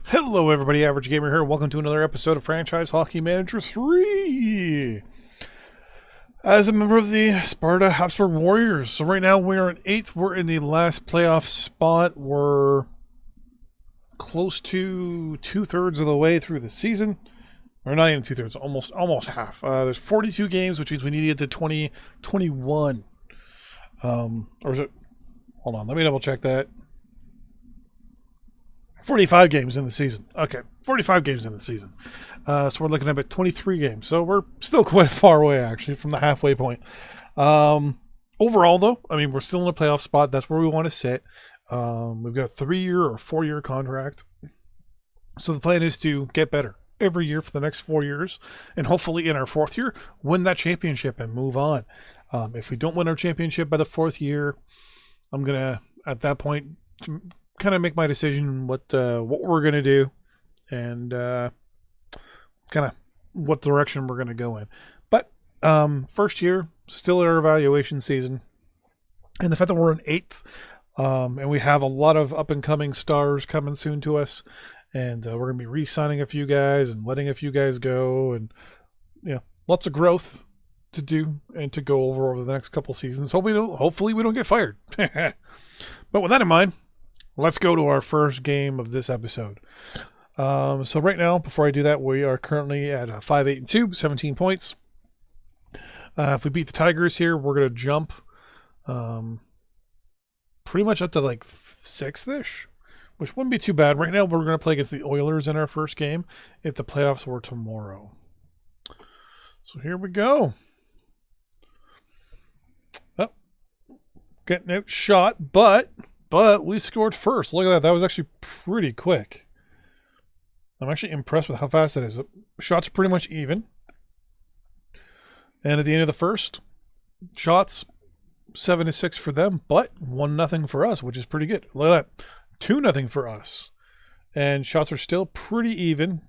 Hello, everybody. Average Gamer here. Welcome to another episode of Franchise Hockey Manager 3. As a member of the Sparta Sarpsborg Warriors. So right now we are in 8th. We're in the last playoff spot. We're close to 2/3 of the way through the season. Or not even 2/3, almost half. There's 42 games, which means we need to get to 2021. Or is it? Hold on, let me double check that. 45 games in the season. Okay, 45 games in the season. So we're looking at about 23 games. So we're still quite far away, actually, from the halfway point. Overall, though, I mean, we're still in a playoff spot. That's where we want to sit. We've got a 3-year or 4-year contract. So the plan is to get better every year for the next 4 years. And hopefully in our 4th year, win that championship and move on. If we don't win our championship by the 4th year, I'm going to, at that point, kind of make my decision what we're going to do and kind of what direction we're going to go in. But first year, still our evaluation season. And the fact that we're in 8th and we have a lot of up-and-coming stars coming soon to us. And we're going to be re-signing a few guys and letting a few guys go. And, lots of growth to do and to go over the next couple seasons. Hopefully we don't get fired. But with that in mind, let's go to our first game of this episode. So right now, before I do that, we are currently at 5-8-2, 17 points. If we beat the Tigers here, we're going to jump pretty much up to like 6th-ish, which wouldn't be too bad. Right now, we're going to play against the Oilers in our first game if the playoffs were tomorrow. So here we go. Oh, getting outshot, but we scored first. Look at that. That was actually pretty quick. I'm actually impressed with how fast it is. Shots are pretty much even. And at the end of the first, shots 7-6 for them, but 1-0 for us, which is pretty good. Look at that. 2-0 for us. And shots are still pretty even.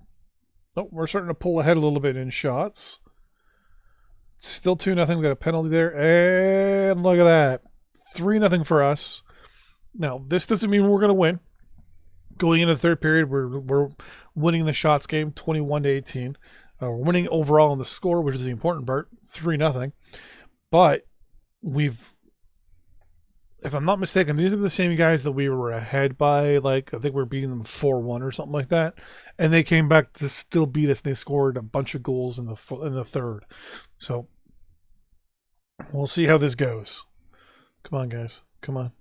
Oh, we're starting to pull ahead a little bit in shots. Still 2-0. We got a penalty there. And look at that. 3-0 for us. Now, this doesn't mean we're going to win. Going into the third period, we're winning the shots game 21-18. We're winning overall on the score, which is the important part, 3-0. But if I'm not mistaken, these are the same guys that we were ahead by, like, I think we're beating them 4-1 or something like that. And they came back to still beat us. They scored a bunch of goals in the third. So, we'll see how this goes. Come on, guys. Come on.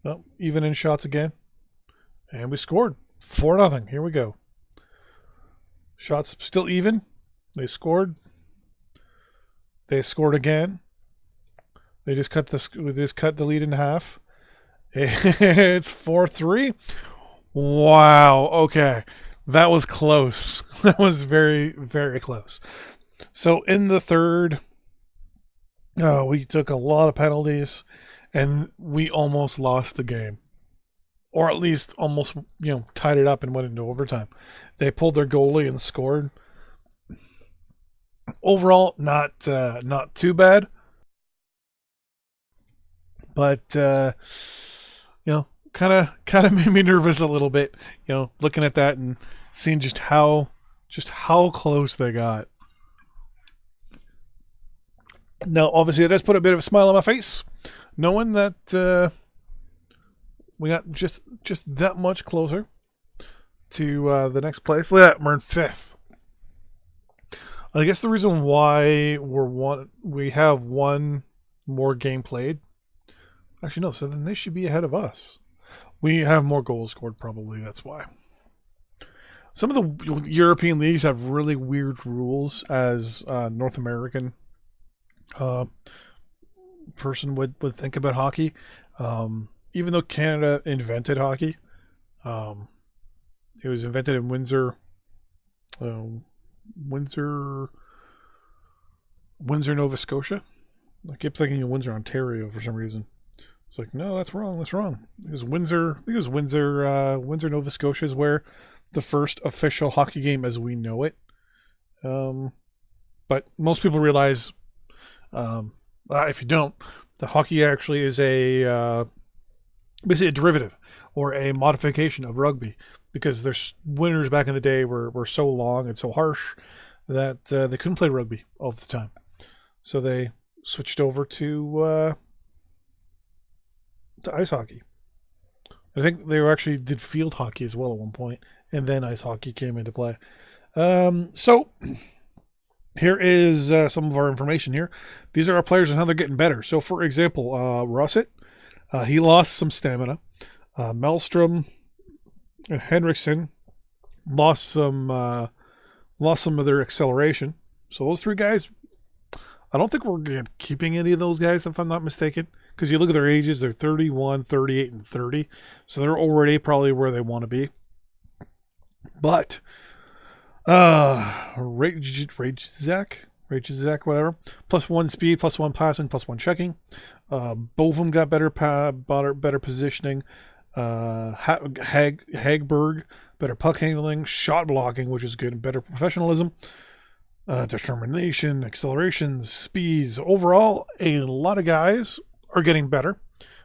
Oh, even in shots again. And we scored. 4-0. Here we go. Shots still even. They scored. They scored again. They just cut the lead in half. It's 4-3. Wow. Okay. That was close. That was very, very close. So in the third, we took a lot of penalties. And we almost lost the game. Or at least almost, tied it up and went into overtime. They pulled their goalie and scored. Overall, not too bad. But, kind of made me nervous a little bit, looking at that and seeing just how close they got. Now, obviously, it does put a bit of a smile on my face, knowing that we got just that much closer to the next place. Look at that, we're in 5th. I guess the reason why we have one more game played. Actually, no. So then they should be ahead of us. We have more goals scored, probably. That's why. Some of the European leagues have really weird rules as North American person would think about hockey. Even though Canada invented hockey, it was invented in Windsor, Nova Scotia. I keep thinking of Windsor, Ontario for some reason. It's like, no, that's wrong. That's wrong. It was Windsor. I think it was Windsor, Nova Scotia is where the first official hockey game as we know it. But most people realize, if you don't, that hockey actually is a basically a derivative or a modification of rugby, because their winters back in the day were so long and so harsh that they couldn't play rugby all the time. So they switched over to ice hockey. I think they actually did field hockey as well at one point, and then ice hockey came into play. So here is some of our information here. These are our players and how they're getting better. So, for example, Russet, he lost some stamina. Maelstrom and Henriksen lost some of their acceleration. So those three guys, I don't think we're keeping any of those guys, if I'm not mistaken. Because you look at their ages, they're 31, 38, and 30. So they're already probably where they want to be. But Rage Zach, whatever. +1 speed, +1 passing, +1 checking. Bovum got better positioning. Hagberg, better puck handling, shot blocking, which is good, and better professionalism. Determination, accelerations, speeds. Overall, a lot of guys are getting better,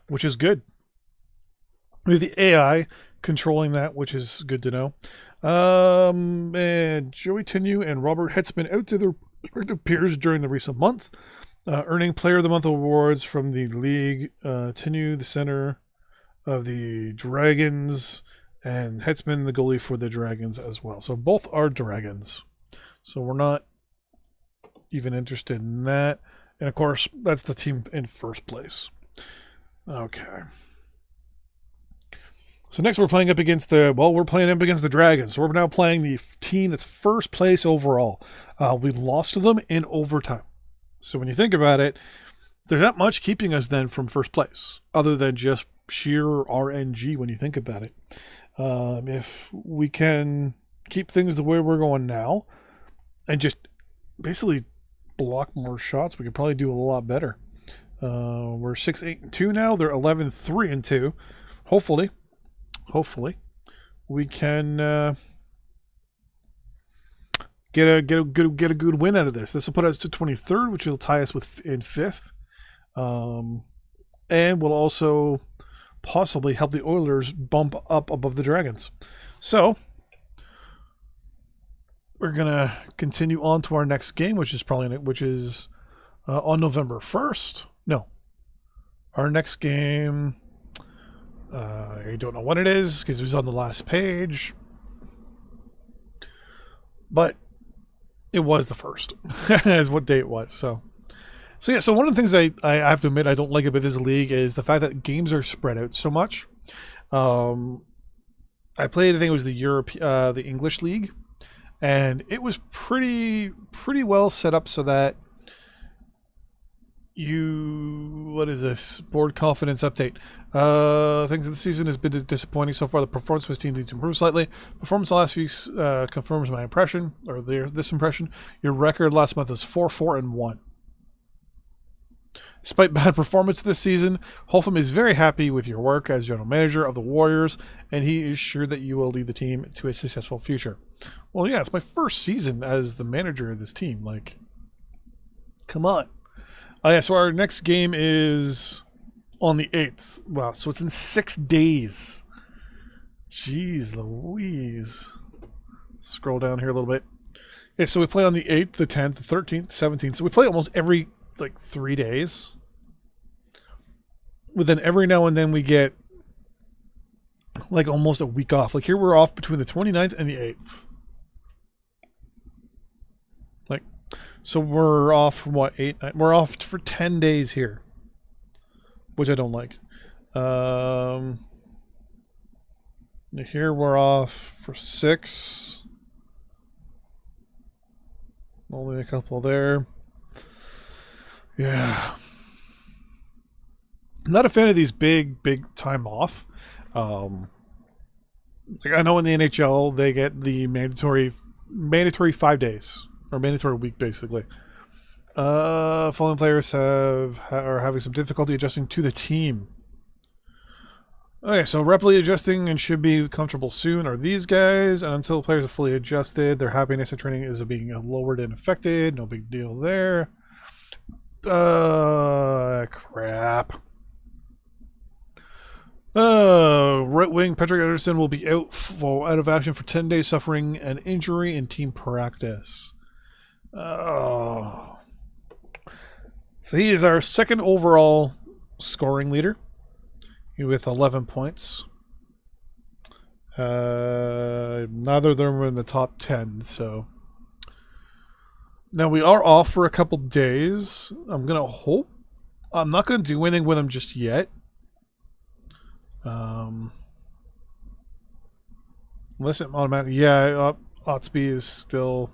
which is good. We have the AI controlling that, which is good to know. And Joey Tinu and Robert Hetzman out to their peers during the recent month, earning Player of the Month awards from the league. Tinu, the center of the Dragons, and Hetzman, the goalie for the Dragons as well. So both are Dragons. So we're not even interested in that. And of course, that's the team in first place. Okay. So next we're playing up against the Dragons. So we're now playing the team that's first place overall. We lost to them in overtime. So when you think about it, there's not much keeping us then from first place, other than just sheer RNG when you think about it. If we can keep things the way we're going now and just basically block more shots, we could probably do a lot better. We're 6-8-2 now. They're 11-3-2. Hopefully we can get a good win out of this. This will put us to 23rd, which will tie us in 5th, and will also possibly help the Oilers bump up above the Dragons. So we're gonna continue on to our next game, which is on November 1st. No, our next game. I don't know what it is because it was on the last page, but it was the 1st, is what day it was. So yeah. So one of the things I have to admit I don't like about this league is the fact that games are spread out so much. I played, I think it was the English league, and it was pretty well set up so that what is this? Board confidence update. Things of the season has been disappointing so far. The performance of his team needs to improve slightly. Performance last week confirms my impression, or this impression. Your record last month is 4-4-1. Despite bad performance this season, Holfam is very happy with your work as general manager of the Warriors, and he is sure that you will lead the team to a successful future. Well, yeah, it's my first season as the manager of this team. Like, come on. Yeah, so our next game is on the 8th. Wow, so it's in 6 days. Jeez Louise. Scroll down here a little bit. Yeah, so we play on the 8th, the 10th, the 13th, 17th. So we play almost every, 3 days. But then every now and then we get, almost a week off. Like, here we're off between the 29th and the 8th. So we're off from what, 8, 9? We're off for 10 days here, which I don't like. Here we're off for 6. Only a couple there. Yeah. Not a fan of these big time off. I know in the NHL they get the mandatory 5 days. Or mandatory week, basically. Following players are having some difficulty adjusting to the team. Okay, so rapidly adjusting and should be comfortable soon are these guys. And until players are fully adjusted, their happiness and training is being lowered and affected. No big deal there. Crap. right wing, Patrick Anderson will be out of action for 10 days, suffering an injury in team practice. Oh. So he is our second overall scoring leader with 11 points. Neither of them are in the top 10, so. Now we are off for a couple days. I'm going to hope. I'm not going to do anything with him just yet. Unless it automatically. Yeah, Otsby is still.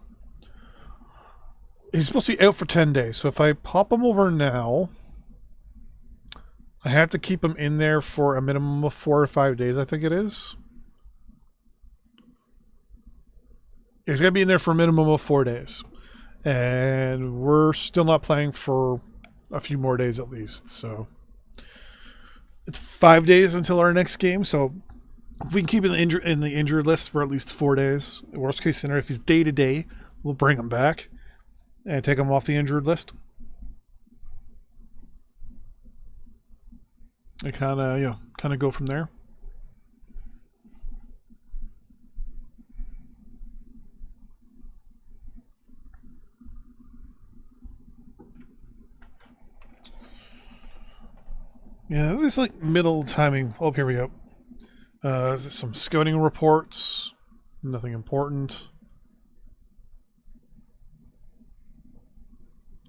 He's supposed to be out for 10 days. So if I pop him over now, I have to keep him in there for a minimum of 4 or 5 days, I think it is. He's going to be in there for a minimum of 4 days. And we're still not playing for a few more days at least. So it's 5 days until our next game. So if we can keep him in the injured list for at least 4 days, worst case scenario, if he's day to day, we'll bring him back and take him off the injured list. And kind of go from there. Yeah, this like middle timing. Oh, here we go. Some scouting reports. Nothing important.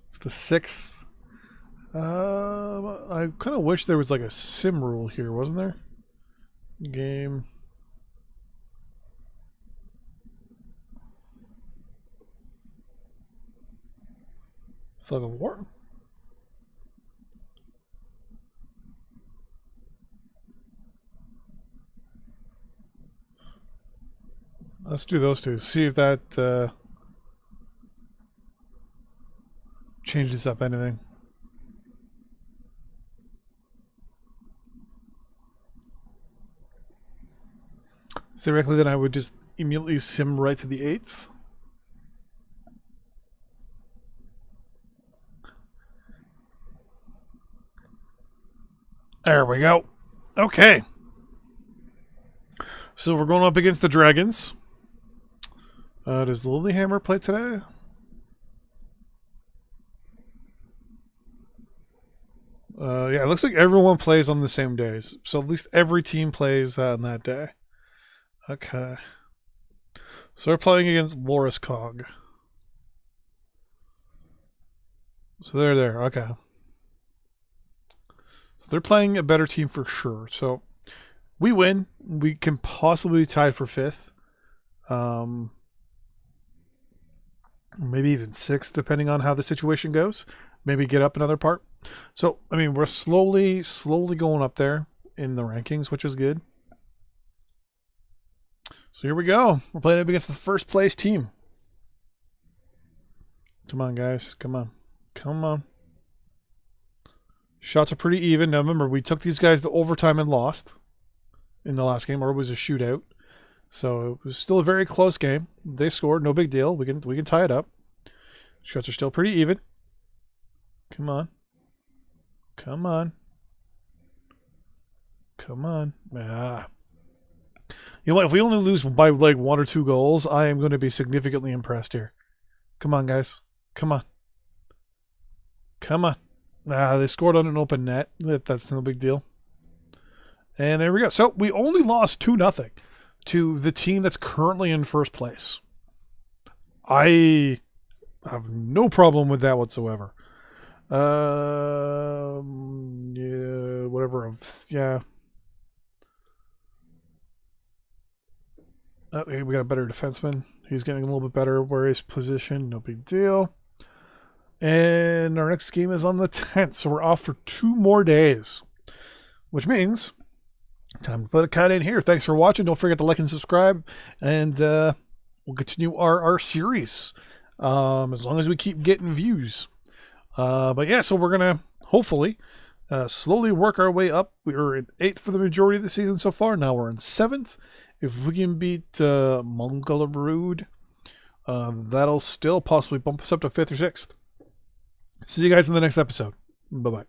It's the 6th. I kind of wish there was like a sim rule here, wasn't there? Game. Flag of War. Let's do those two. See if that changes up anything. Theoretically, then I would just immediately sim right to the 8th. There we go. Okay. So we're going up against the Dragons. Does Lillehammer play today? Yeah, it looks like everyone plays on the same days. So at least every team plays on that day. Okay. So we're playing against Loris Cog. So they're there. Okay. So they're playing a better team for sure. So we win. We can possibly be tied for 5th. Maybe even 6th, depending on how the situation goes. Maybe get up another part. So, I mean, we're slowly going up there in the rankings, which is good. So here we go. We're playing up against the first place team. Come on, guys. Come on. Come on. Shots are pretty even. Now, remember, we took these guys to overtime and lost in the last game, or it was a shootout. So it was still a very close game. They scored, no big deal. We can tie it up. Shots are still pretty even. Come on. Come on. Come on. Ah. You know what? If we only lose by like 1 or 2 goals, I am going to be significantly impressed here. Come on, guys. Come on. Come on. Ah, they scored on an open net. That's no big deal. And there we go. So we only lost 2-0 to the team that's currently in first place. I have no problem with that whatsoever. Yeah, whatever. Yeah. Okay, we got a better defenseman. He's getting a little bit better where he's positioned. No big deal. And our next game is on the 10th, so we're off for 2 more days. Which means time to put a cut in here. Thanks for watching. Don't forget to like and subscribe. And we'll continue our series as long as we keep getting views. But yeah, so we're going to hopefully slowly work our way up. We were in 8th for the majority of the season so far. Now we're in 7th. If we can beat Mungalarud, that'll still possibly bump us up to 5th or 6th. See you guys in the next episode. Bye-bye.